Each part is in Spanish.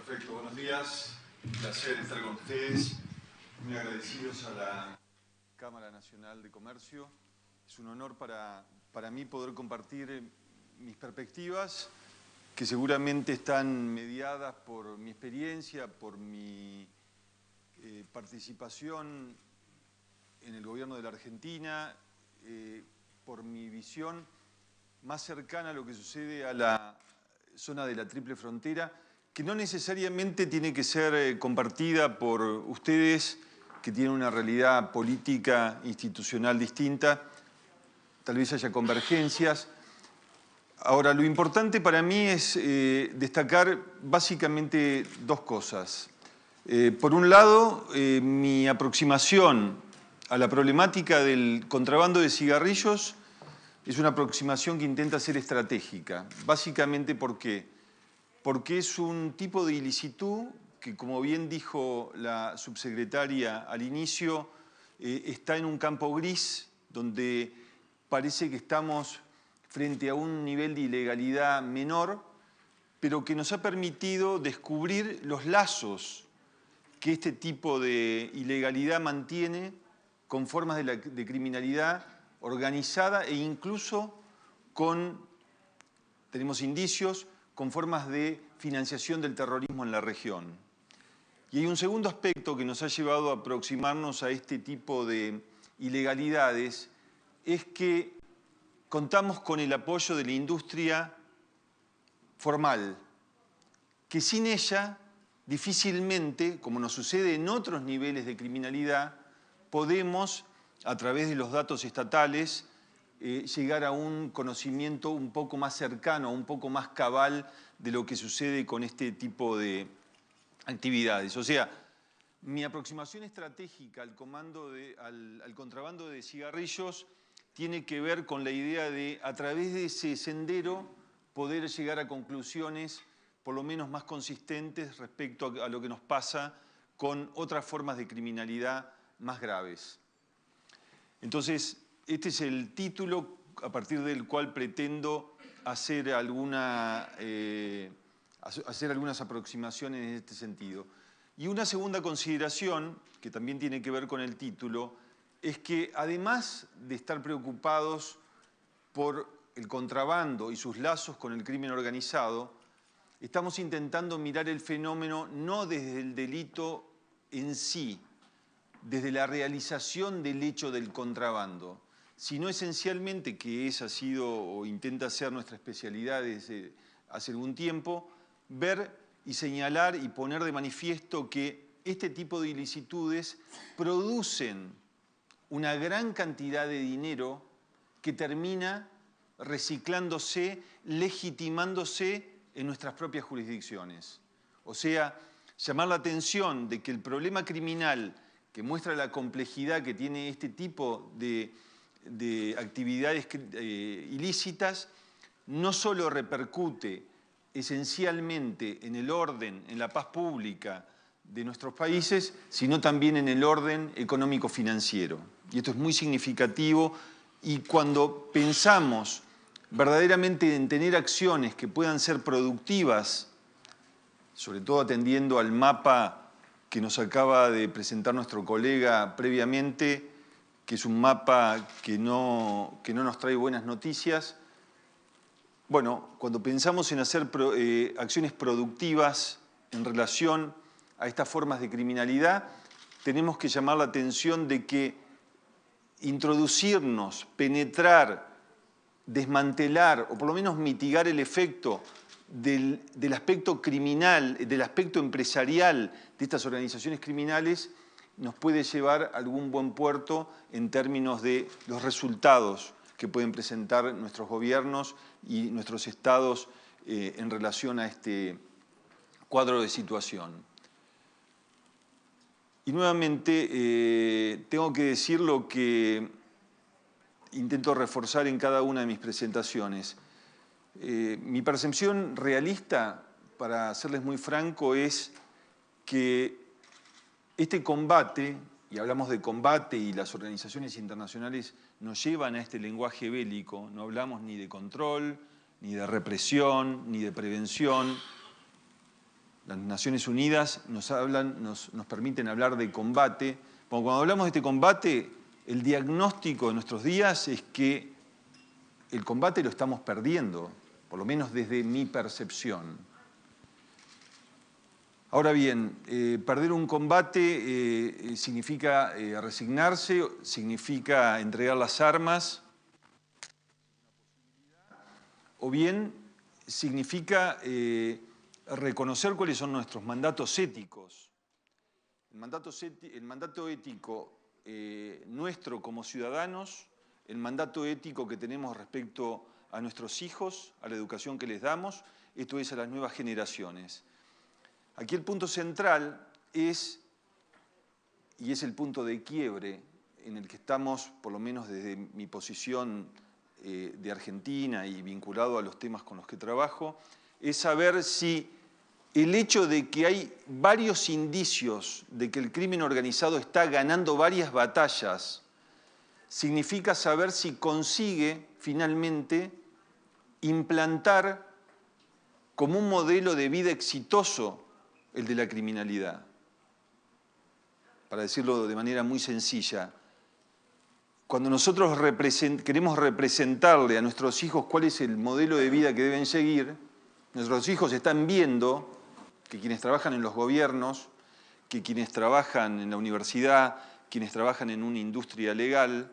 Perfecto, buenos días. Un placer estar con ustedes. Muy agradecidos a la Cámara Nacional de Comercio. Es un honor para mí poder compartir mis perspectivas, que seguramente están mediadas por mi experiencia, por mi participación en el gobierno de la Argentina, por mi visión más cercana a lo que sucede a la zona de la Triple Frontera, que no necesariamente tiene que ser compartida por ustedes, que tienen una realidad política, institucional distinta. Tal vez haya convergencias. Ahora, lo importante para mí es destacar básicamente dos cosas. Por un lado, mi aproximación a la problemática del contrabando de cigarrillos es una aproximación que intenta ser estratégica. Básicamente, ¿por qué? Porque es un tipo de ilicitud que, como bien dijo la subsecretaria al inicio, está en un campo gris donde parece que estamos frente a un nivel de ilegalidad menor, pero que nos ha permitido descubrir los lazos que este tipo de ilegalidad mantiene con formas de criminalidad organizada e incluso tenemos indicios, con formas de financiación del terrorismo en la región. Y hay un segundo aspecto que nos ha llevado a aproximarnos a este tipo de ilegalidades, es que contamos con el apoyo de la industria formal, que sin ella difícilmente, como nos sucede en otros niveles de criminalidad, podemos, a través de los datos estatales, llegar a un conocimiento un poco más cercano, un poco más cabal de lo que sucede con este tipo de actividades. O sea, mi aproximación estratégica al contrabando de cigarrillos tiene que ver con la idea de, a través de ese sendero, poder llegar a conclusiones por lo menos más consistentes respecto a lo que nos pasa con otras formas de criminalidad más graves. Entonces, este es el título a partir del cual pretendo hacer algunas aproximaciones en este sentido. Y una segunda consideración, que también tiene que ver con el título, es que además de estar preocupados por el contrabando y sus lazos con el crimen organizado, estamos intentando mirar el fenómeno no desde el delito en sí, desde la realización del hecho del contrabando, sino esencialmente, que esa ha sido o intenta ser nuestra especialidad desde hace algún tiempo, ver y señalar y poner de manifiesto que este tipo de ilicitudes producen una gran cantidad de dinero que termina reciclándose, legitimándose en nuestras propias jurisdicciones. O sea, llamar la atención de que el problema criminal que muestra la complejidad que tiene este tipo de actividades ilícitas, no solo repercute esencialmente en el orden, en la paz pública de nuestros países, sino también en el orden económico-financiero. Y esto es muy significativo, y cuando pensamos verdaderamente en tener acciones que puedan ser productivas, sobre todo atendiendo al mapa que nos acaba de presentar nuestro colega previamente, que es un mapa que no nos trae buenas noticias. Bueno, cuando pensamos en hacer acciones productivas en relación a estas formas de criminalidad, tenemos que llamar la atención de que introducirnos, penetrar, desmantelar o por lo menos mitigar el efecto del aspecto criminal, del aspecto empresarial de estas organizaciones criminales, nos puede llevar a algún buen puerto en términos de los resultados que pueden presentar nuestros gobiernos y nuestros estados en relación a este cuadro de situación. Y nuevamente tengo que decir lo que intento reforzar en cada una de mis presentaciones. Mi percepción realista, para serles muy franco, es que este combate, y hablamos de combate y las organizaciones internacionales nos llevan a este lenguaje bélico, no hablamos ni de control, ni de represión, ni de prevención. Las Naciones Unidas nos permiten hablar de combate. Cuando hablamos de este combate, el diagnóstico de nuestros días es que el combate lo estamos perdiendo, por lo menos desde mi percepción. Ahora bien, perder un combate significa resignarse, significa entregar las armas, o bien significa reconocer cuáles son nuestros mandatos éticos. El mandato ético nuestro como ciudadanos, el mandato ético que tenemos respecto a nuestros hijos, a la educación que les damos, esto es a las nuevas generaciones. Aquí el punto central es, y es el punto de quiebre en el que estamos, por lo menos desde mi posición de Argentina y vinculado a los temas con los que trabajo, es saber si el hecho de que hay varios indicios de que el crimen organizado está ganando varias batallas significa saber si consigue finalmente implantar como un modelo de vida exitoso el de la criminalidad. Para decirlo de manera muy sencilla, cuando nosotros queremos representarle a nuestros hijos cuál es el modelo de vida que deben seguir, nuestros hijos están viendo que quienes trabajan en los gobiernos, que quienes trabajan en la universidad, quienes trabajan en una industria legal,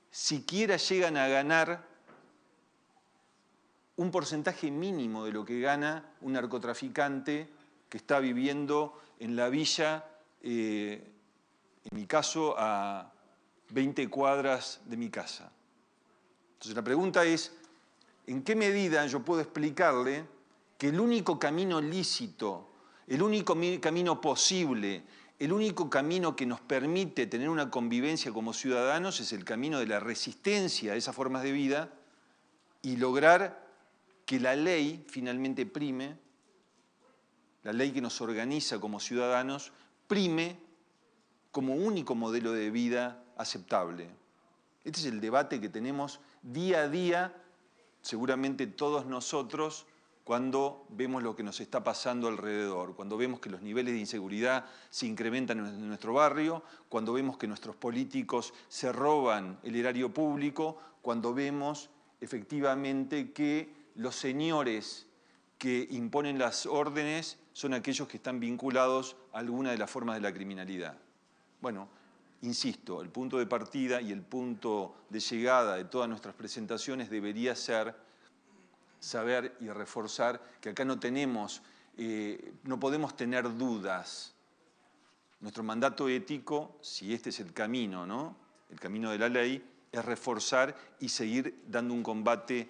siquiera llegan a ganar un porcentaje mínimo de lo que gana un narcotraficante que está viviendo en la villa, en mi caso, a 20 cuadras de mi casa. Entonces la pregunta es, ¿en qué medida yo puedo explicarle que el único camino lícito, el único camino posible, el único camino que nos permite tener una convivencia como ciudadanos es el camino de la resistencia a esas formas de vida y lograr que la ley finalmente prime, la ley que nos organiza como ciudadanos, prime como único modelo de vida aceptable? Este es el debate que tenemos día a día, seguramente todos nosotros, cuando vemos lo que nos está pasando alrededor, cuando vemos que los niveles de inseguridad se incrementan en nuestro barrio, cuando vemos que nuestros políticos se roban el erario público, cuando vemos efectivamente que los señores que imponen las órdenes son aquellos que están vinculados a alguna de las formas de la criminalidad. Bueno, insisto, el punto de partida y el punto de llegada de todas nuestras presentaciones debería ser saber y reforzar que acá no podemos tener dudas. Nuestro mandato ético, si este es el camino, ¿no?, el camino de la ley, es reforzar y seguir dando un combate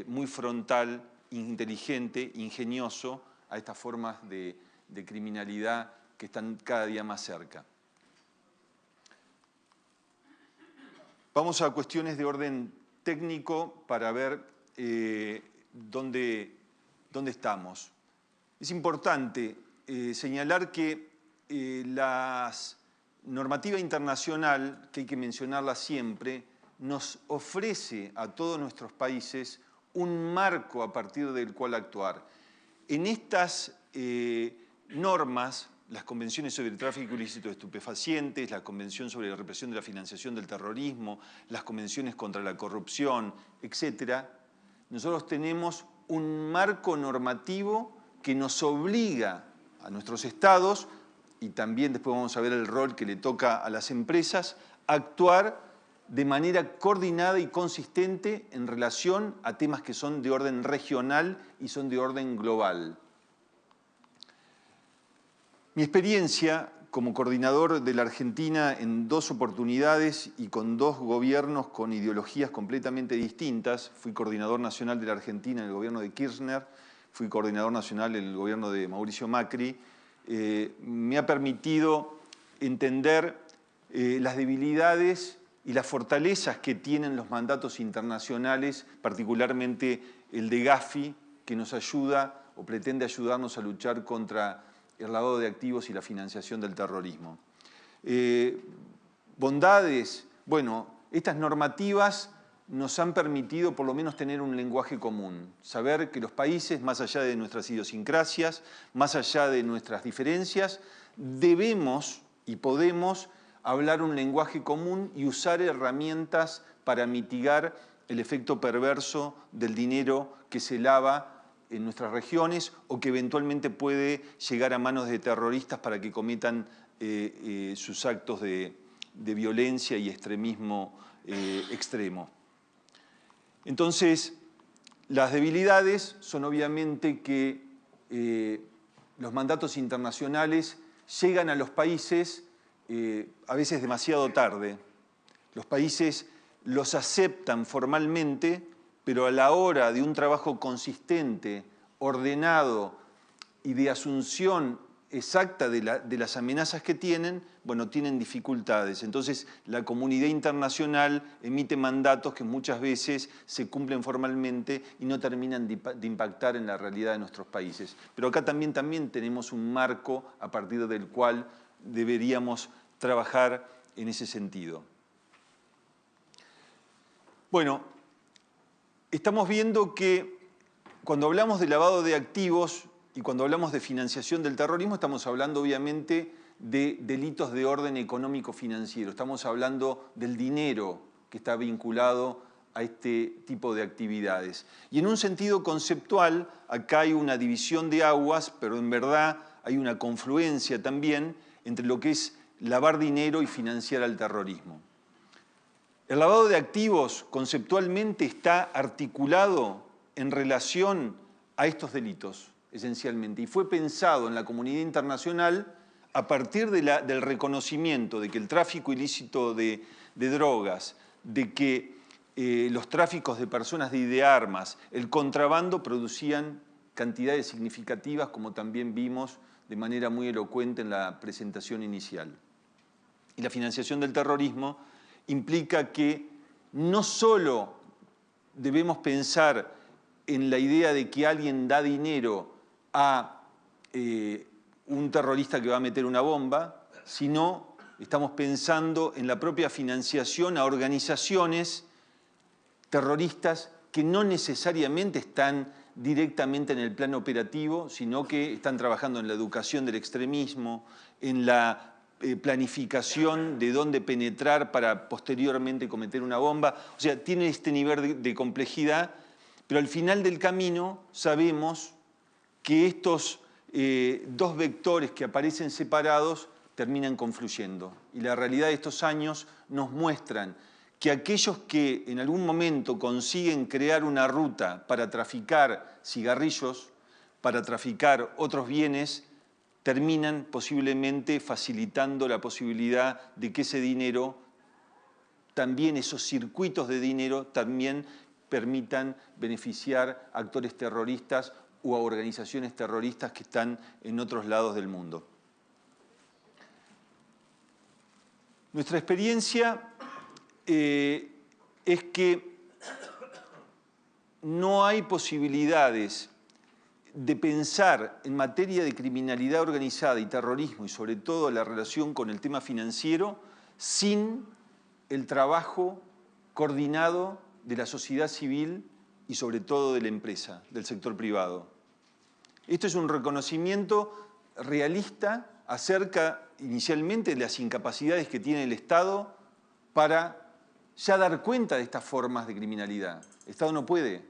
muy frontal, inteligente, ingenioso a estas formas de criminalidad que están cada día más cerca. Vamos a cuestiones de orden técnico para ver dónde estamos. Es importante señalar que la normativa internacional, que hay que mencionarla siempre, nos ofrece a todos nuestros países un marco a partir del cual actuar. En estas normas, las convenciones sobre el tráfico ilícito de estupefacientes, la convención sobre la represión de la financiación del terrorismo, las convenciones contra la corrupción, etc., nosotros tenemos un marco normativo que nos obliga a nuestros estados, y también después vamos a ver el rol que le toca a las empresas, a actuar de manera coordinada y consistente en relación a temas que son de orden regional y son de orden global. Mi experiencia como coordinador de la Argentina en 2 oportunidades y con 2 gobiernos con ideologías completamente distintas, fui coordinador nacional de la Argentina en el gobierno de Kirchner, fui coordinador nacional en el gobierno de Mauricio Macri, me ha permitido entender las debilidades y las fortalezas que tienen los mandatos internacionales, particularmente el de Gafi, que nos ayuda o pretende ayudarnos a luchar contra el lavado de activos y la financiación del terrorismo. Bondades, bueno, estas normativas nos han permitido por lo menos tener un lenguaje común, saber que los países, más allá de nuestras idiosincrasias, más allá de nuestras diferencias, debemos y podemos hablar un lenguaje común y usar herramientas para mitigar el efecto perverso del dinero que se lava en nuestras regiones o que eventualmente puede llegar a manos de terroristas para que cometan sus actos de violencia y extremismo extremo. Entonces, las debilidades son obviamente que los mandatos internacionales llegan a los países a veces demasiado tarde. Los países los aceptan formalmente, pero a la hora de un trabajo consistente, ordenado y de asunción exacta de las amenazas que tienen, bueno, tienen dificultades. Entonces, la comunidad internacional emite mandatos que muchas veces se cumplen formalmente y no terminan de impactar en la realidad de nuestros países. Pero acá también tenemos un marco a partir del cual deberíamos trabajar en ese sentido. Bueno, estamos viendo que cuando hablamos de lavado de activos y cuando hablamos de financiación del terrorismo, estamos hablando obviamente de delitos de orden económico-financiero. Estamos hablando del dinero que está vinculado a este tipo de actividades. Y en un sentido conceptual, acá hay una división de aguas, pero en verdad hay una confluencia también entre lo que es lavar dinero y financiar al terrorismo. El lavado de activos conceptualmente está articulado en relación a estos delitos, esencialmente, y fue pensado en la comunidad internacional a partir del reconocimiento de que el tráfico ilícito de drogas, de que los tráficos de personas y de armas, el contrabando producían cantidades significativas, como también vimos de manera muy elocuente en la presentación inicial. Y la financiación del terrorismo implica que no solo debemos pensar en la idea de que alguien da dinero a un terrorista que va a meter una bomba, sino estamos pensando en la propia financiación a organizaciones terroristas que no necesariamente están directamente en el plano operativo, sino que están trabajando en la educación del extremismo, en la planificación de dónde penetrar para posteriormente cometer una bomba. O sea, tiene este nivel de complejidad, pero al final del camino sabemos que estos dos vectores que aparecen separados terminan confluyendo. Y la realidad de estos años nos muestran que aquellos que en algún momento consiguen crear una ruta para traficar cigarrillos, para traficar otros bienes, terminan posiblemente facilitando la posibilidad de que ese dinero, también esos circuitos de dinero, también permitan beneficiar a actores terroristas o a organizaciones terroristas que están en otros lados del mundo. Nuestra experiencia es que no hay posibilidades de pensar en materia de criminalidad organizada y terrorismo, y sobre todo la relación con el tema financiero, sin el trabajo coordinado de la sociedad civil y sobre todo de la empresa, del sector privado. Esto es un reconocimiento realista acerca inicialmente de las incapacidades que tiene el Estado para ya dar cuenta de estas formas de criminalidad. El Estado no puede.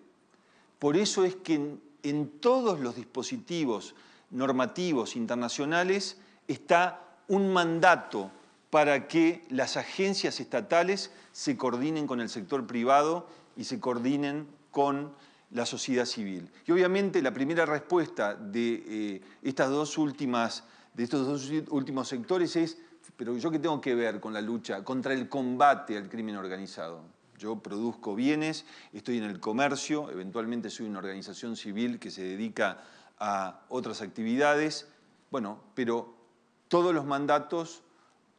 Por eso es que en todos los dispositivos normativos internacionales está un mandato para que las agencias estatales se coordinen con el sector privado y se coordinen con la sociedad civil. Y obviamente la primera respuesta de estos dos últimos sectores es: pero ¿yo qué tengo que ver con la lucha contra el combate al crimen organizado? Yo produzco bienes, estoy en el comercio, eventualmente soy una organización civil que se dedica a otras actividades. Bueno, pero todos los mandatos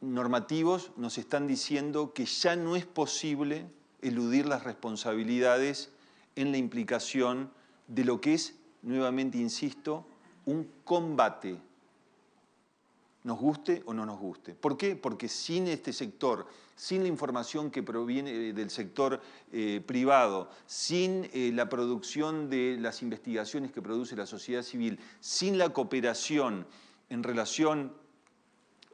normativos nos están diciendo que ya no es posible eludir las responsabilidades en la implicación de lo que es, nuevamente insisto, un combate. nos guste o no nos guste. ¿Por qué? Porque sin este sector, sin la información que proviene del sector privado, sin la producción de las investigaciones que produce la sociedad civil, sin la cooperación en relación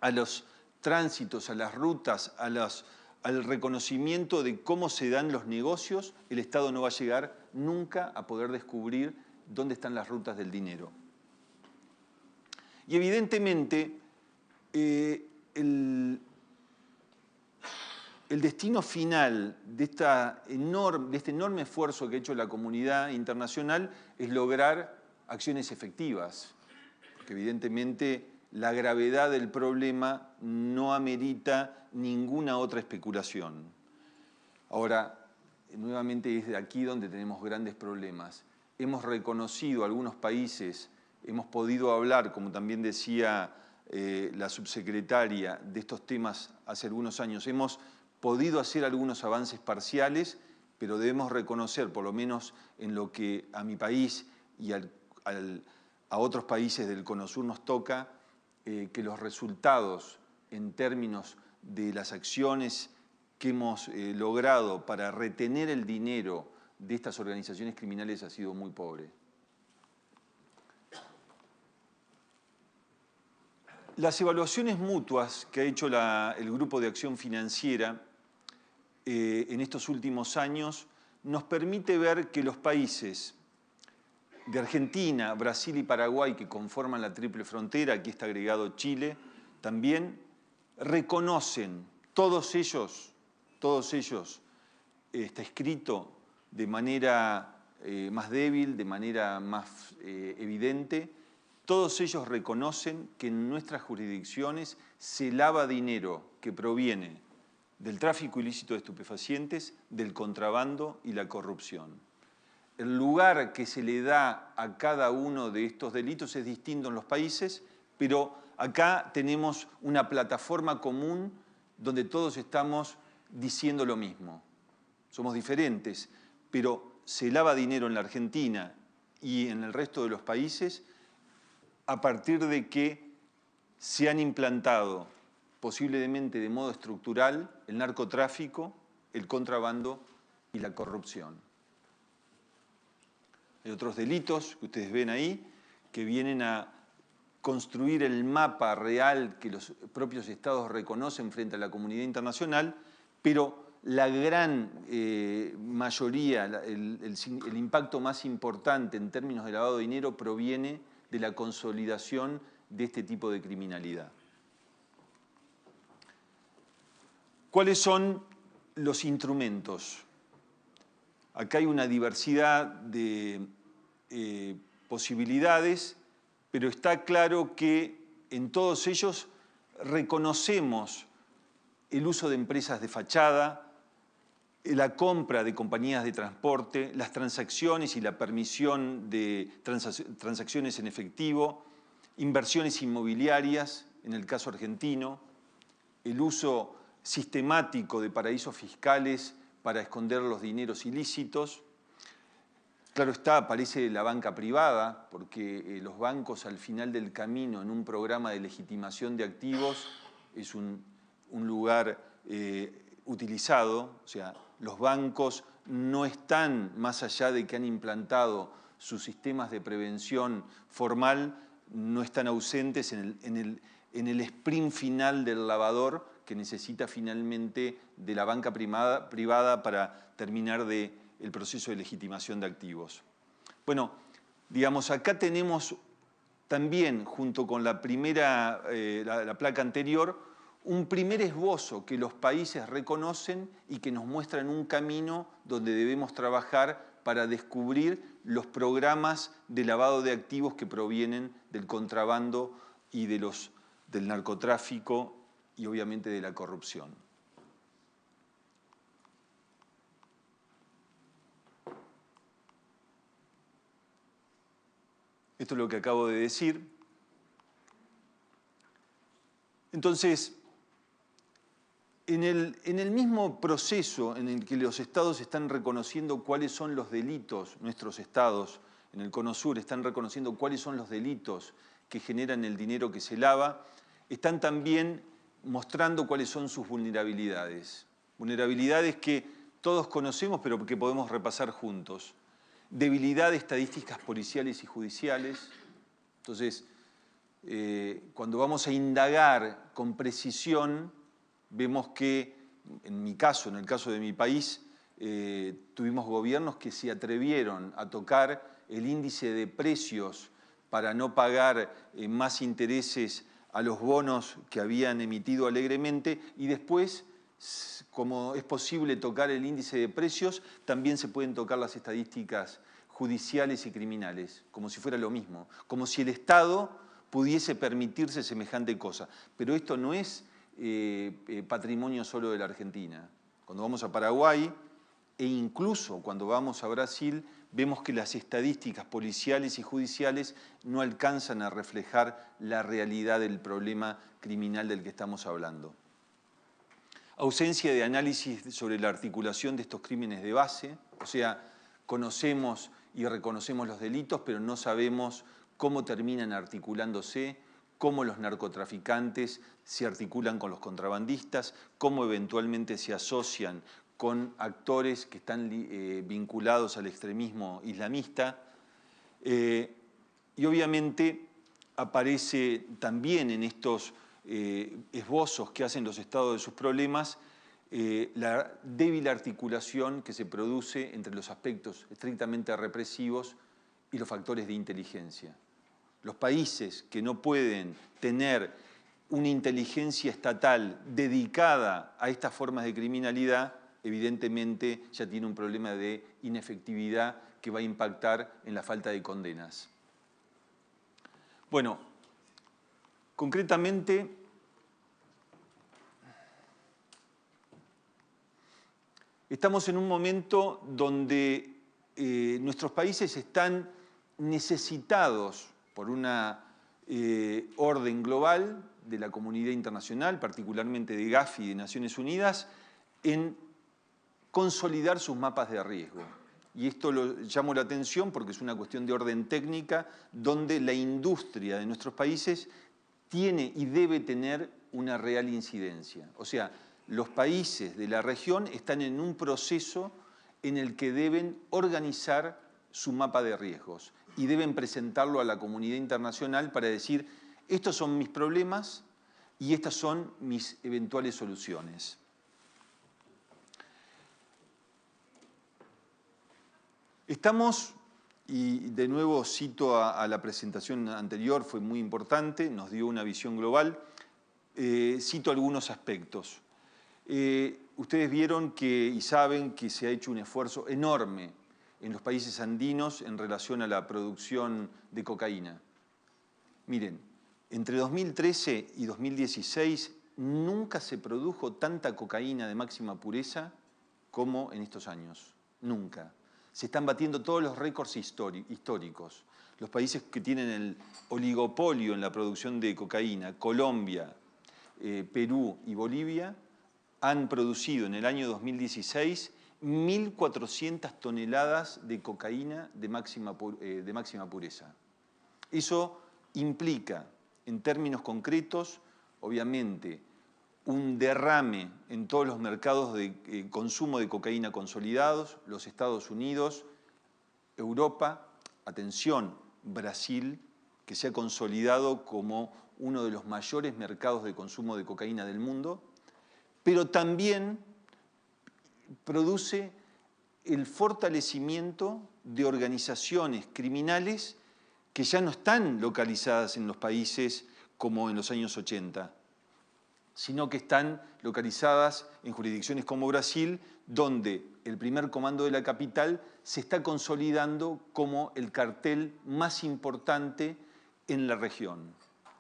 a los tránsitos, a las rutas, al reconocimiento de cómo se dan los negocios, el Estado no va a llegar nunca a poder descubrir dónde están las rutas del dinero. Y evidentemente, el destino final de este enorme esfuerzo que ha hecho la comunidad internacional es lograr acciones efectivas, porque evidentemente la gravedad del problema no amerita ninguna otra especulación. Ahora, nuevamente es de aquí donde tenemos grandes problemas. Hemos reconocido algunos países, hemos podido hablar, como también decía la subsecretaria, de estos temas hace algunos años. Hemos podido hacer algunos avances parciales, pero debemos reconocer, por lo menos en lo que a mi país y a otros países del Cono Sur nos toca, que los resultados en términos de las acciones que hemos logrado para retener el dinero de estas organizaciones criminales ha sido muy pobre. Las evaluaciones mutuas que ha hecho el Grupo de Acción Financiera en estos últimos años nos permite ver que los países de Argentina, Brasil y Paraguay, que conforman la triple frontera, aquí está agregado Chile, también reconocen, todos ellos, está escrito de manera más débil, de manera más evidente, todos ellos reconocen que en nuestras jurisdicciones se lava dinero que proviene del tráfico ilícito de estupefacientes, del contrabando y la corrupción. El lugar que se le da a cada uno de estos delitos es distinto en los países, pero acá tenemos una plataforma común donde todos estamos diciendo lo mismo. Somos diferentes, pero se lava dinero en la Argentina y en el resto de los países a partir de que se han implantado, posiblemente de modo estructural, el narcotráfico, el contrabando y la corrupción. Hay otros delitos que ustedes ven ahí que vienen a construir el mapa real que los propios estados reconocen frente a la comunidad internacional, pero la gran mayoría, el impacto más importante en términos de lavado de dinero proviene de la consolidación de este tipo de criminalidad. ¿Cuáles son los instrumentos? Acá hay una diversidad de posibilidades, pero está claro que en todos ellos reconocemos el uso de empresas de fachada, la compra de compañías de transporte, las transacciones y la permisión de transacciones en efectivo, inversiones inmobiliarias, en el caso argentino, el uso sistemático de paraísos fiscales para esconder los dineros ilícitos. Claro está, aparece la banca privada, porque los bancos al final del camino en un programa de legitimación de activos es un lugar utilizado, o sea, los bancos no están, más allá de que han implantado sus sistemas de prevención formal, no están ausentes en el sprint final del lavador que necesita finalmente de la banca privada para terminar el proceso de legitimación de activos. Bueno, digamos, acá tenemos también, junto con la primera, la placa anterior, un primer esbozo que los países reconocen y que nos muestran un camino donde debemos trabajar para descubrir los programas de lavado de activos que provienen del contrabando y del narcotráfico y obviamente de la corrupción. Esto es lo que acabo de decir. Entonces, en el mismo proceso en el que los estados están reconociendo cuáles son los delitos, nuestros estados en el Cono Sur están reconociendo cuáles son los delitos que generan el dinero que se lava, están también mostrando cuáles son sus vulnerabilidades. Vulnerabilidades que todos conocemos, pero que podemos repasar juntos. Debilidad de estadísticas policiales y judiciales. Entonces, cuando vamos a indagar con precisión, vemos que, en mi caso, en el caso de mi país, tuvimos gobiernos que se atrevieron a tocar el índice de precios para no pagar más intereses a los bonos que habían emitido alegremente, y después, como es posible tocar el índice de precios, también se pueden tocar las estadísticas judiciales y criminales, como si fuera lo mismo, como si el Estado pudiese permitirse semejante cosa. Pero esto no es patrimonio solo de la Argentina. Cuando vamos a Paraguay e incluso cuando vamos a Brasil, vemos que las estadísticas policiales y judiciales no alcanzan a reflejar la realidad del problema criminal del que estamos hablando. Ausencia de análisis sobre la articulación de estos crímenes de base, o sea, conocemos y reconocemos los delitos, pero no sabemos cómo terminan articulándose, cómo los narcotraficantes se articulan con los contrabandistas, cómo eventualmente se asocian con actores que están vinculados al extremismo islamista. Y obviamente aparece también en estos esbozos que hacen los estados de sus problemas la débil articulación que se produce entre los aspectos estrictamente represivos y los factores de inteligencia. Los países que no pueden tener una inteligencia estatal dedicada a estas formas de criminalidad, evidentemente ya tiene un problema de inefectividad que va a impactar en la falta de condenas. Bueno, concretamente, estamos en un momento donde nuestros países están necesitados por una orden global de la comunidad internacional, particularmente de Gafi y de Naciones Unidas, en consolidar sus mapas de riesgo. Y esto lo llamo la atención porque es una cuestión de orden técnica donde la industria de nuestros países tiene y debe tener una real incidencia. O sea, los países de la región están en un proceso en el que deben organizar su mapa de riesgos y deben presentarlo a la comunidad internacional para decir, estos son mis problemas y estas son mis eventuales soluciones. Estamos, y de nuevo cito a la presentación anterior, fue muy importante, nos dio una visión global, cito algunos aspectos. Ustedes vieron y saben que se ha hecho un esfuerzo enorme en los países andinos en relación a la producción de cocaína. Miren, entre 2013 y 2016 nunca se produjo tanta cocaína de máxima pureza como en estos años. Nunca. Se están batiendo todos los récords históricos. Los países que tienen el oligopolio en la producción de cocaína, Colombia, Perú y Bolivia, han producido en el año 2016 1.400 toneladas de cocaína de máxima pureza. Eso implica, en términos concretos, obviamente, un derrame en todos los mercados de consumo de cocaína consolidados, los Estados Unidos, Europa, atención, Brasil, que se ha consolidado como uno de los mayores mercados de consumo de cocaína del mundo, pero también produce el fortalecimiento de organizaciones criminales que ya no están localizadas en los países como en los años 80, sino que están localizadas en jurisdicciones como Brasil, donde el primer comando de la capital se está consolidando como el cartel más importante en la región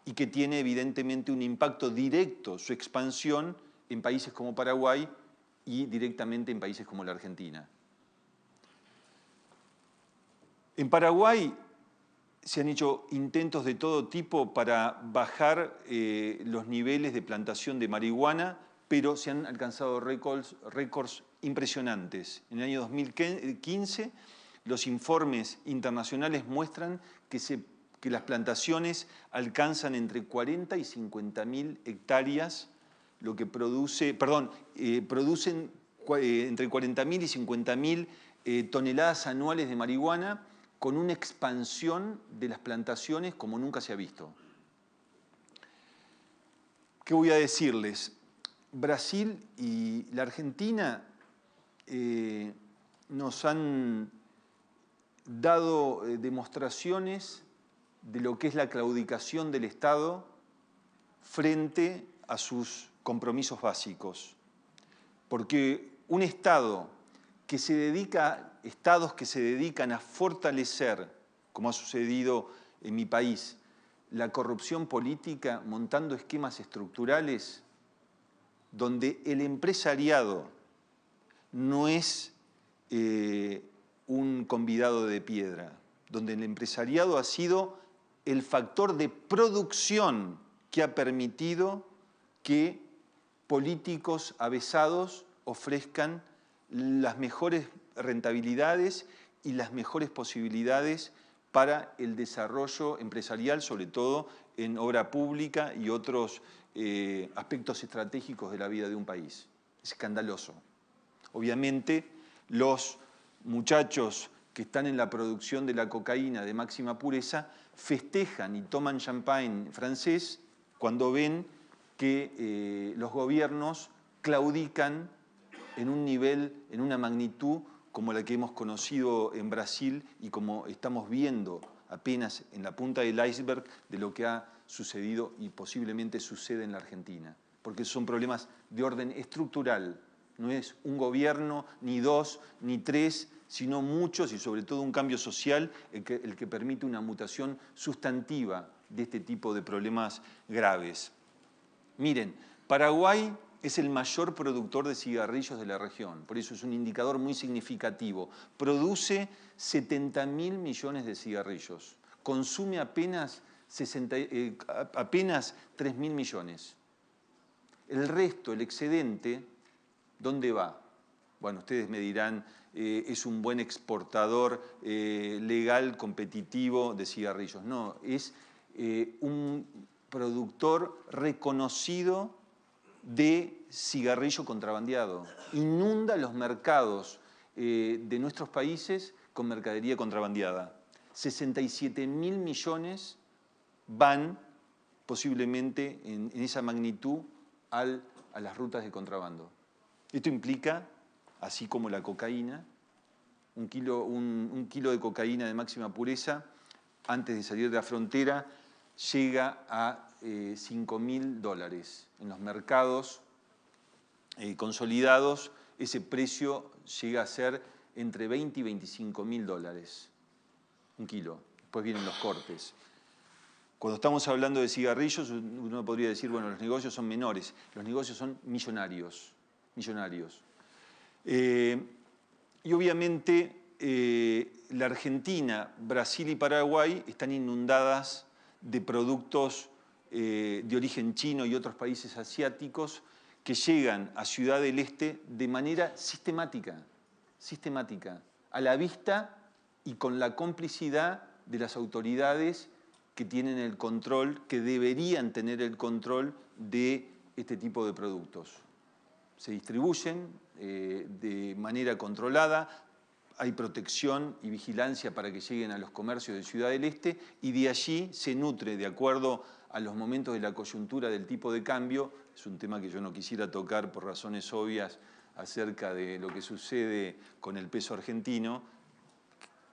y que tiene evidentemente un impacto directo, su expansión, en países como Paraguay y directamente en países como la Argentina. En Paraguay se han hecho intentos de todo tipo para bajar los niveles de plantación de marihuana, pero se han alcanzado récords impresionantes. En el año 2015, los informes internacionales muestran que se que las plantaciones alcanzan entre 40 y 50.000 hectáreas, lo que produce, producen entre 40.000 y 50.000 toneladas anuales de marihuana, con una expansión de las plantaciones como nunca se ha visto. ¿Qué voy a decirles? Brasil y la Argentina nos han dado demostraciones de lo que es la claudicación del Estado frente a sus compromisos básicos. Porque un Estado que se dedica, estados que se dedican a fortalecer, como ha sucedido en mi país, la corrupción política montando esquemas estructurales donde el empresariado no es un convidado de piedra, donde el empresariado ha sido el factor de producción que ha permitido que políticos avesados ofrezcan las mejores rentabilidades y las mejores posibilidades para el desarrollo empresarial, sobre todo en obra pública y otros aspectos estratégicos de la vida de un país. Es escandaloso. Obviamente, los muchachos que están en la producción de la cocaína de máxima pureza festejan y toman champagne francés cuando ven que los gobiernos claudican en un nivel, en una magnitud como la que hemos conocido en Brasil y como estamos viendo apenas en la punta del iceberg de lo que ha sucedido y posiblemente sucede en la Argentina. Porque son problemas de orden estructural. No es un gobierno, ni dos, ni tres, sino muchos y sobre todo un cambio social el que permite una mutación sustantiva de este tipo de problemas graves. Miren, Paraguay es el mayor productor de cigarrillos de la región, por eso es un indicador muy significativo. Produce 70.000 millones de cigarrillos, consume apenas 3.000 millones. El resto, el excedente, ¿dónde va? Bueno, ustedes me dirán, es un buen exportador legal, competitivo de cigarrillos. No, es un productor reconocido de cigarrillo contrabandeado. Inunda los mercados de nuestros países con mercadería contrabandeada. 67.000 millones van posiblemente en esa magnitud a las rutas de contrabando. Esto implica, así como la cocaína, un kilo de cocaína de máxima pureza, antes de salir de la frontera, llega a $5.000. En los mercados consolidados, ese precio llega a ser entre $20 y $25.000. Un kilo. Después vienen los cortes. Cuando estamos hablando de cigarrillos, uno podría decir, bueno, los negocios son menores. Los negocios son millonarios. Millonarios. Y obviamente la Argentina, Brasil y Paraguay están inundadas de productos de origen chino y otros países asiáticos que llegan a Ciudad del Este de manera sistemática, a la vista y con la complicidad de las autoridades que tienen el control, que deberían tener el control de este tipo de productos. Se distribuyen de manera controlada, hay protección y vigilancia para que lleguen a los comercios de Ciudad del Este y de allí se nutre, de acuerdo a los momentos de la coyuntura del tipo de cambio, es un tema que yo no quisiera tocar por razones obvias acerca de lo que sucede con el peso argentino,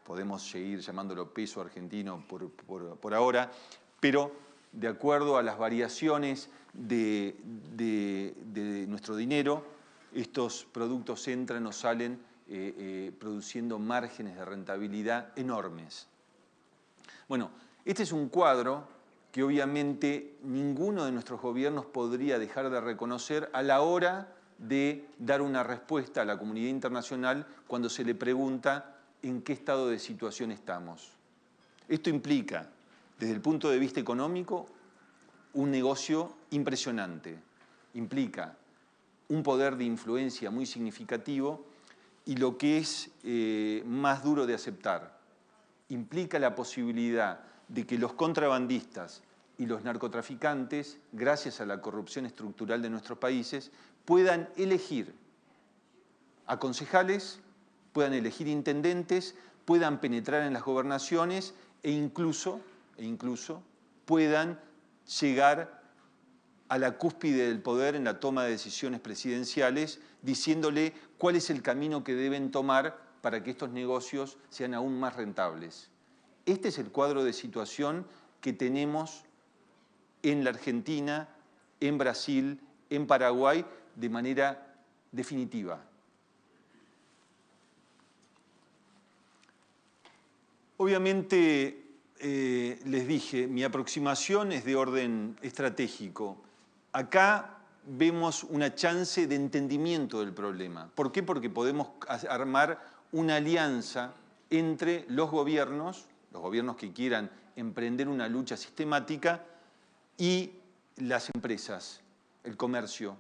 podemos seguir llamándolo peso argentino por ahora, pero de acuerdo a las variaciones de nuestro dinero, estos productos entran o salen produciendo márgenes de rentabilidad enormes. Bueno, este es un cuadro que obviamente ninguno de nuestros gobiernos podría dejar de reconocer a la hora de dar una respuesta a la comunidad internacional cuando se le pregunta en qué estado de situación estamos. Esto implica, desde el punto de vista económico, un negocio impresionante. Implica un poder de influencia muy significativo y lo que es más duro de aceptar, implica la posibilidad de que los contrabandistas y los narcotraficantes, gracias a la corrupción estructural de nuestros países, puedan elegir a concejales, puedan elegir intendentes, puedan penetrar en las gobernaciones e incluso puedan llegar a la cúspide del poder en la toma de decisiones presidenciales, diciéndole cuál es el camino que deben tomar para que estos negocios sean aún más rentables. Este es el cuadro de situación que tenemos en la Argentina, en Brasil, en Paraguay, de manera definitiva. Obviamente, les dije, mi aproximación es de orden estratégico. Acá vemos una chance de entendimiento del problema. ¿Por qué? Porque podemos armar una alianza entre los gobiernos que quieran emprender una lucha sistemática, y las empresas, el comercio,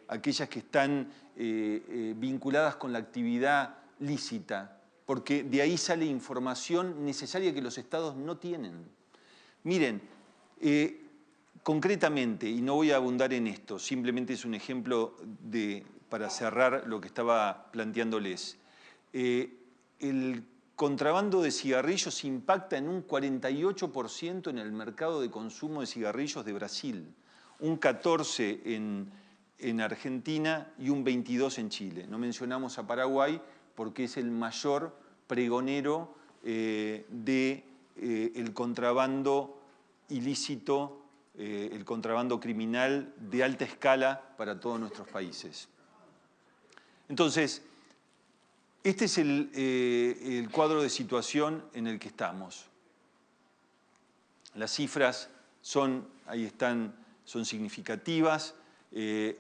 aquellas que están vinculadas con la actividad lícita, porque de ahí sale información necesaria que los estados no tienen. Miren, concretamente, y no voy a abundar en esto, simplemente es un ejemplo para cerrar lo que estaba planteándoles. El contrabando de cigarrillos impacta en un 48% en el mercado de consumo de cigarrillos de Brasil, un 14% en Argentina y un 22% en Chile. No mencionamos a Paraguay porque es el mayor pregonero del contrabando ilícito, el contrabando criminal de alta escala para todos nuestros países. Entonces, este es el cuadro de situación en el que estamos. Las cifras ahí están, son significativas,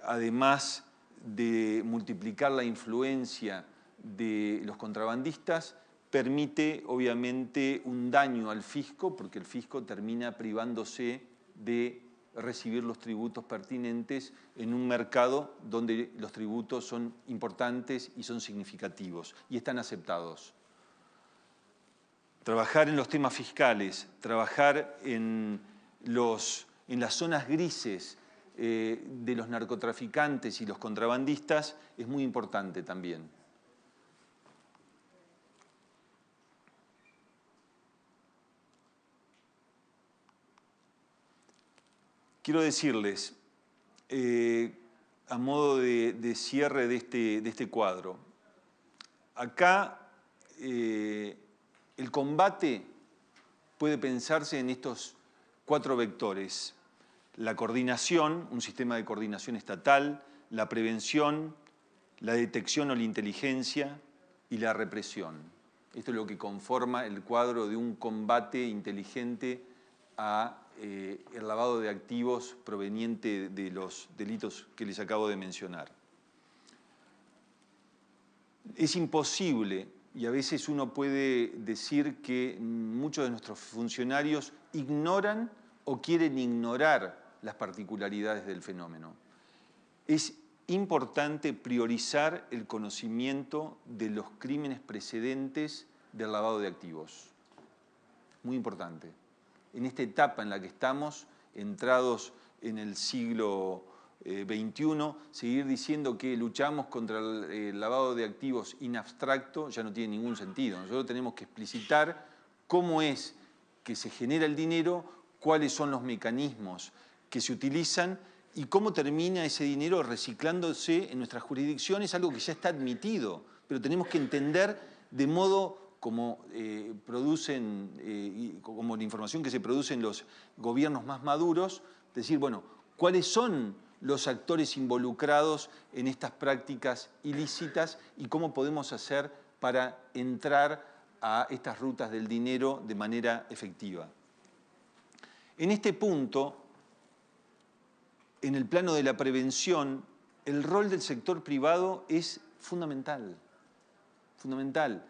además de multiplicar la influencia de los contrabandistas, permite obviamente un daño al fisco, porque el fisco termina privándose de recibir los tributos pertinentes en un mercado donde los tributos son importantes y son significativos y están aceptados. Trabajar en los temas fiscales, trabajar en las zonas grises de los narcotraficantes y los contrabandistas es muy importante también. Quiero decirles, a modo de cierre de este cuadro, acá el combate puede pensarse en estos 4 vectores: la coordinación, un sistema de coordinación estatal, la prevención, la detección o la inteligencia y la represión. Esto es lo que conforma el cuadro de un combate inteligente a el lavado de activos proveniente de los delitos que les acabo de mencionar. Es imposible, y a veces uno puede decir que muchos de nuestros funcionarios ignoran o quieren ignorar las particularidades del fenómeno. Es importante priorizar el conocimiento de los crímenes precedentes del lavado de activos. Muy importante. En esta etapa en la que estamos, entrados en el siglo XXI, seguir diciendo que luchamos contra el lavado de activos in abstracto ya no tiene ningún sentido. Nosotros tenemos que explicitar cómo es que se genera el dinero, cuáles son los mecanismos que se utilizan y cómo termina ese dinero reciclándose en nuestras jurisdicciones, algo que ya está admitido, pero tenemos que entender de modo como como la información que se produce en los gobiernos más maduros, decir, bueno, ¿cuáles son los actores involucrados en estas prácticas ilícitas y cómo podemos hacer para entrar a estas rutas del dinero de manera efectiva? En este punto, en el plano de la prevención, el rol del sector privado es fundamental. Fundamental.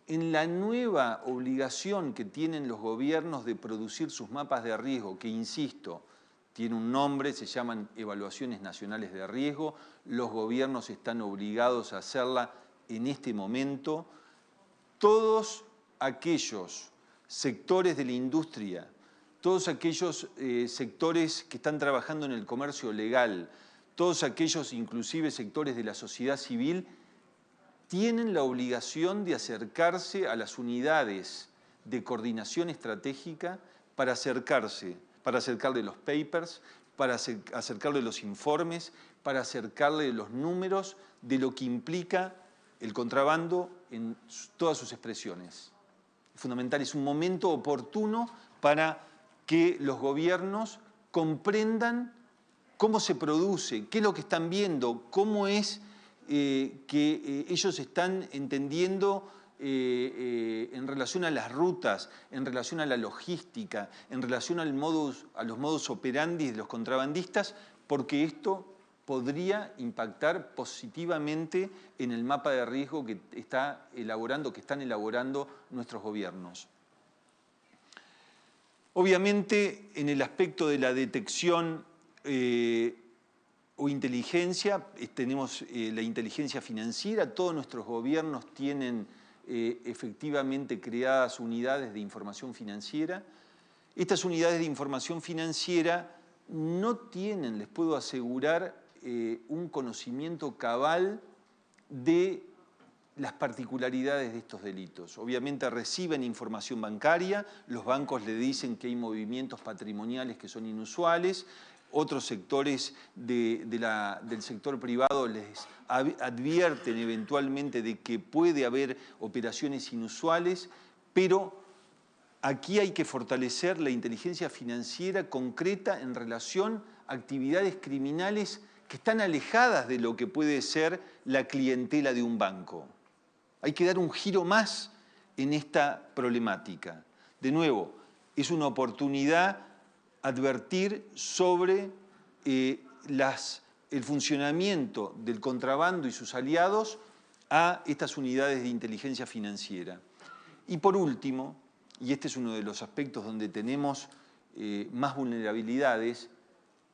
En la nueva obligación que tienen los gobiernos de producir sus mapas de riesgo, que insisto, tiene un nombre, se llaman evaluaciones nacionales de riesgo, los gobiernos están obligados a hacerla en este momento, todos aquellos sectores de la industria, todos aquellos sectores que están trabajando en el comercio legal, todos aquellos inclusive sectores de la sociedad civil, tienen la obligación de acercarse a las unidades de coordinación estratégica para acercarle los papers, para acercarle los informes, para acercarle los números de lo que implica el contrabando en todas sus expresiones. Es fundamental, es un momento oportuno para que los gobiernos comprendan cómo se produce, qué es lo que están viendo, cómo es que ellos están entendiendo en relación a las rutas, en relación a la logística, en relación a los modus operandi de los contrabandistas, porque esto podría impactar positivamente en el mapa de riesgo que están elaborando nuestros gobiernos. Obviamente, en el aspecto de la detección o inteligencia, tenemos la inteligencia financiera, todos nuestros gobiernos tienen efectivamente creadas unidades de información financiera. Estas unidades de información financiera no tienen, les puedo asegurar, un conocimiento cabal de las particularidades de estos delitos. Obviamente reciben información bancaria, los bancos le dicen que hay movimientos patrimoniales que son inusuales, otros sectores del sector privado les advierten eventualmente de que puede haber operaciones inusuales, pero aquí hay que fortalecer la inteligencia financiera concreta en relación a actividades criminales que están alejadas de lo que puede ser la clientela de un banco. Hay que dar un giro más en esta problemática. De nuevo, es una oportunidad advertir sobre el funcionamiento del contrabando y sus aliados a estas unidades de inteligencia financiera. Y por último, y este es uno de los aspectos donde tenemos más vulnerabilidades,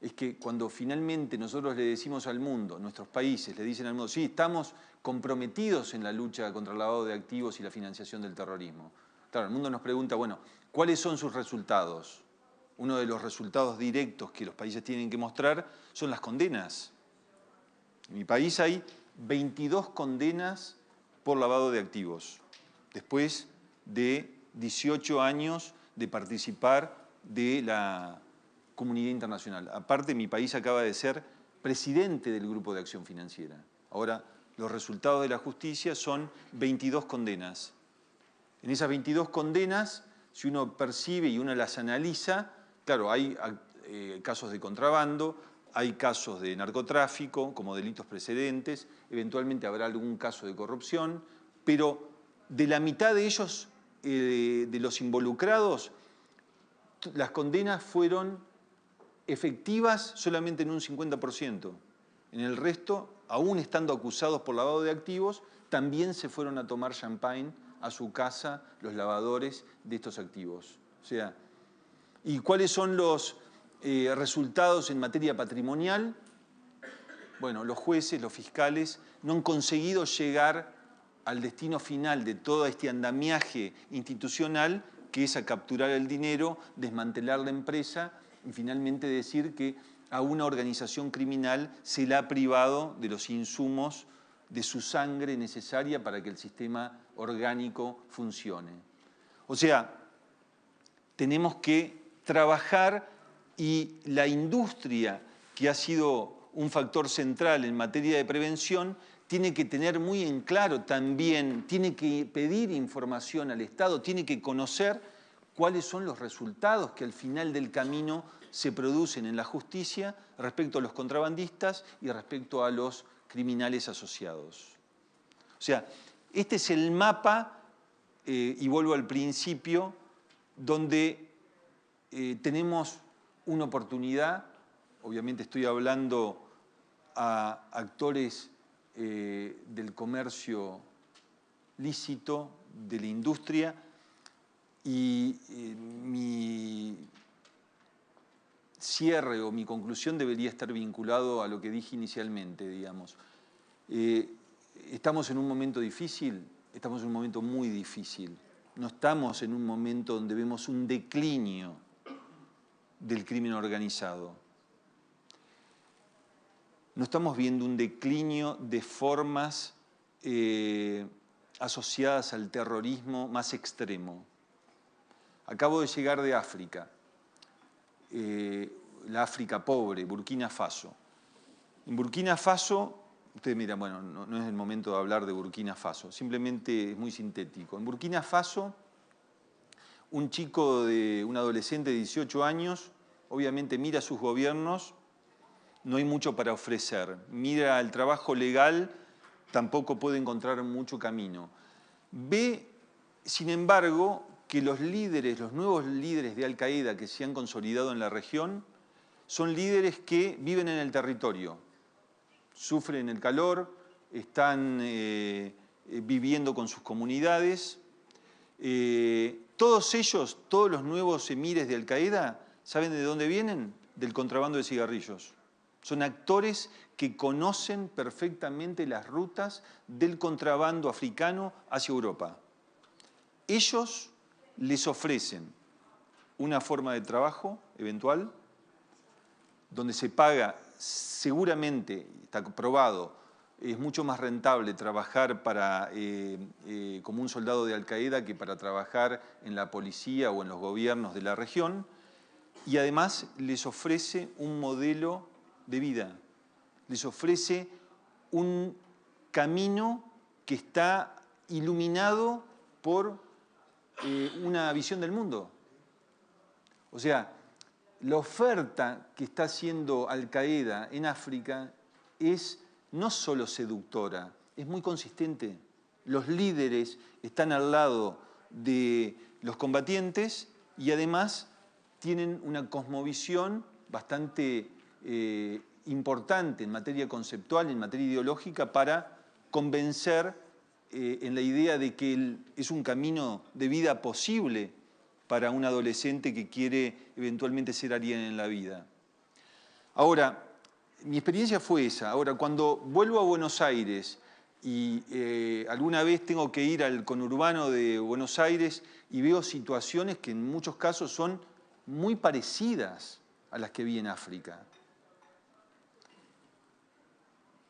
es que cuando finalmente nosotros le decimos al mundo, nuestros países le dicen al mundo, sí, estamos comprometidos en la lucha contra el lavado de activos y la financiación del terrorismo. Claro, el mundo nos pregunta, bueno, ¿cuáles son sus resultados? Uno de los resultados directos que los países tienen que mostrar son las condenas. En mi país hay 22 condenas por lavado de activos, después de 18 años de participar de la comunidad internacional. Aparte, mi país acaba de ser presidente del Grupo de Acción Financiera. Ahora, los resultados de la justicia son 22 condenas. En esas 22 condenas, si uno percibe y uno las analiza, claro, hay casos de contrabando, hay casos de narcotráfico como delitos precedentes, eventualmente habrá algún caso de corrupción, pero de la mitad de ellos, de los involucrados, las condenas fueron efectivas solamente en un 50%. En el resto, aún estando acusados por lavado de activos, también se fueron a tomar champagne a su casa los lavadores de estos activos. O sea, ¿y cuáles son los resultados en materia patrimonial? Bueno, los jueces, los fiscales no han conseguido llegar al destino final de todo este andamiaje institucional, que es a capturar el dinero, desmantelar la empresa y finalmente decir que a una organización criminal se la ha privado de los insumos de su sangre necesaria para que el sistema orgánico funcione. O sea, tenemos que trabajar y la industria, que ha sido un factor central en materia de prevención, tiene que tener muy en claro también, tiene que pedir información al Estado, tiene que conocer cuáles son los resultados que al final del camino se producen en la justicia respecto a los contrabandistas y respecto a los criminales asociados. O sea, este es el mapa, y vuelvo al principio, donde tenemos una oportunidad, obviamente estoy hablando a actores del comercio lícito, de la industria, y mi cierre o mi conclusión debería estar vinculado a lo que dije inicialmente, digamos. Estamos en un momento difícil, estamos en un momento muy difícil. no estamos en un momento donde vemos un declinio del crimen organizado. No estamos viendo un declinio de formas asociadas al terrorismo más extremo. Acabo de llegar de África, la África pobre, Burkina Faso. En Burkina Faso, ustedes miran, bueno, no es el momento de hablar de Burkina Faso, simplemente es muy sintético. En Burkina Faso, un adolescente de 18 años, obviamente mira a sus gobiernos, no hay mucho para ofrecer. Mira el trabajo legal, tampoco puede encontrar mucho camino. Ve, sin embargo, que los nuevos líderes de Al-Qaeda que se han consolidado en la región, son líderes que viven en el territorio, sufren el calor, están viviendo con sus comunidades. Todos ellos, todos los nuevos emires de Al-Qaeda, ¿saben de dónde vienen? Del contrabando de cigarrillos. Son actores que conocen perfectamente las rutas del contrabando africano hacia Europa. Ellos les ofrecen una forma de trabajo eventual, donde se paga, seguramente, está probado, es mucho más rentable trabajar como un soldado de Al-Qaeda que para trabajar en la policía o en los gobiernos de la región, y además les ofrece un modelo de vida, les ofrece un camino que está iluminado por una visión del mundo. O sea, la oferta que está haciendo Al-Qaeda en África es no solo seductora, es muy consistente. Los líderes están al lado de los combatientes y además tienen una cosmovisión bastante importante en materia conceptual, en materia ideológica, para convencer en la idea de que es un camino de vida posible para un adolescente que quiere eventualmente ser alguien en la vida. Ahora, mi experiencia fue esa. Ahora, cuando vuelvo a Buenos Aires y alguna vez tengo que ir al conurbano de Buenos Aires y veo situaciones que en muchos casos son muy parecidas a las que vi en África.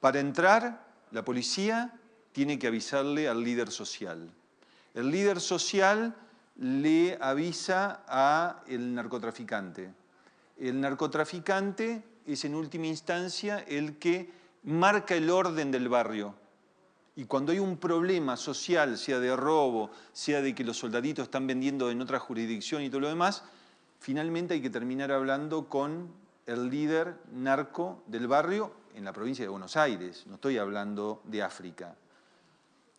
Para entrar, la policía tiene que avisarle al líder social. El líder social le avisa al narcotraficante. El narcotraficante es en última instancia el que marca el orden del barrio. Y cuando hay un problema social, sea de robo, sea de que los soldaditos están vendiendo en otra jurisdicción y todo lo demás, finalmente hay que terminar hablando con el líder narco del barrio en la provincia de Buenos Aires. No estoy hablando de África.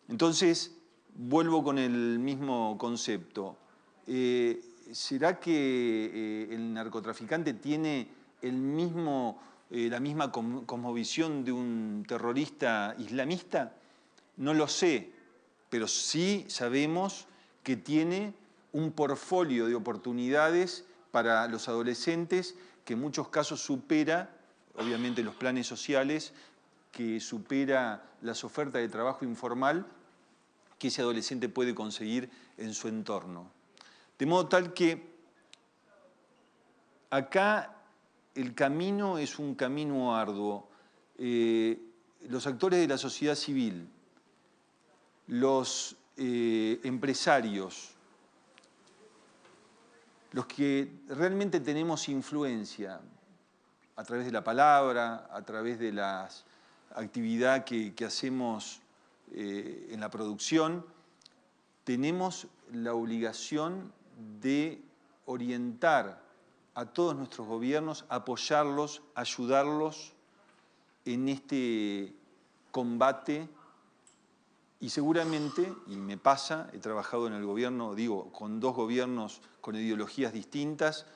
Entonces, vuelvo con el mismo concepto. ¿Será que el narcotraficante tiene la misma cosmovisión de un terrorista islamista? No lo sé, pero sí sabemos que tiene un portfolio de oportunidades para los adolescentes que en muchos casos supera, obviamente, los planes sociales, que supera las ofertas de trabajo informal que ese adolescente puede conseguir en su entorno. De modo tal que acá el camino es un camino arduo. Los actores de la sociedad civil, los empresarios, los que realmente tenemos influencia a través de la palabra, a través de la actividad que hacemos en la producción, tenemos la obligación de orientar a todos nuestros gobiernos, apoyarlos, ayudarlos en este combate. Y seguramente, y me pasa, he trabajado en el gobierno, con dos gobiernos con ideologías distintas,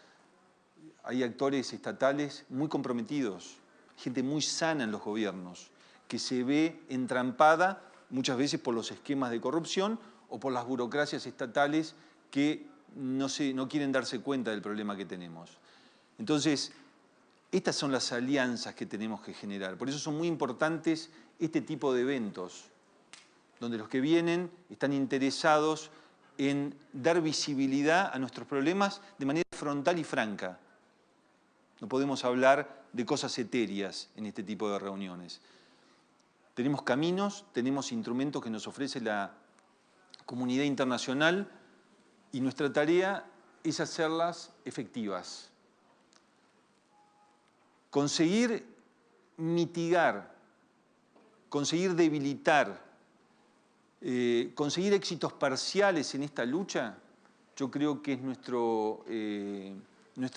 hay actores estatales muy comprometidos, gente muy sana en los gobiernos, que se ve entrampada muchas veces por los esquemas de corrupción o por las burocracias estatales que no quieren darse cuenta del problema que tenemos. Entonces, estas son las alianzas que tenemos que generar. Por eso son muy importantes este tipo de eventos, donde los que vienen están interesados en dar visibilidad a nuestros problemas de manera frontal y franca. No podemos hablar de cosas etéreas en este tipo de reuniones. Tenemos caminos, tenemos instrumentos que nos ofrece la comunidad internacional y nuestra tarea es hacerlas efectivas. Conseguir mitigar, conseguir debilitar, conseguir éxitos parciales en esta lucha, yo creo que es nuestra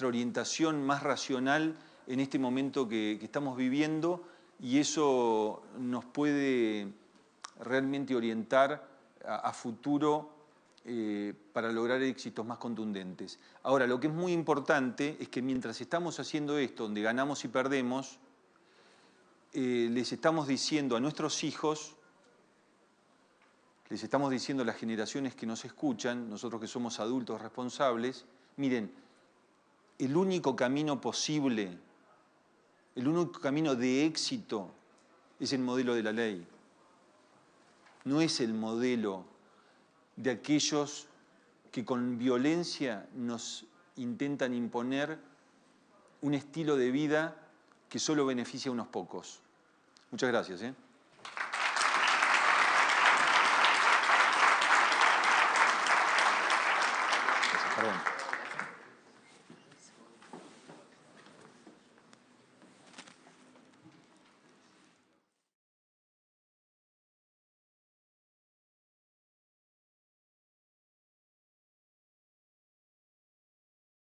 orientación más racional en este momento que estamos viviendo, y eso nos puede realmente orientar a futuro para lograr éxitos más contundentes. Ahora, lo que es muy importante es que mientras estamos haciendo esto, donde ganamos y perdemos, les estamos diciendo a nuestros hijos, les estamos diciendo a las generaciones que nos escuchan, nosotros que somos adultos responsables, miren, el único camino posible, el único camino de éxito es el modelo de la ley. No es el modelo de aquellos que con violencia nos intentan imponer un estilo de vida que solo beneficia a unos pocos. Muchas gracias. Gracias, perdón.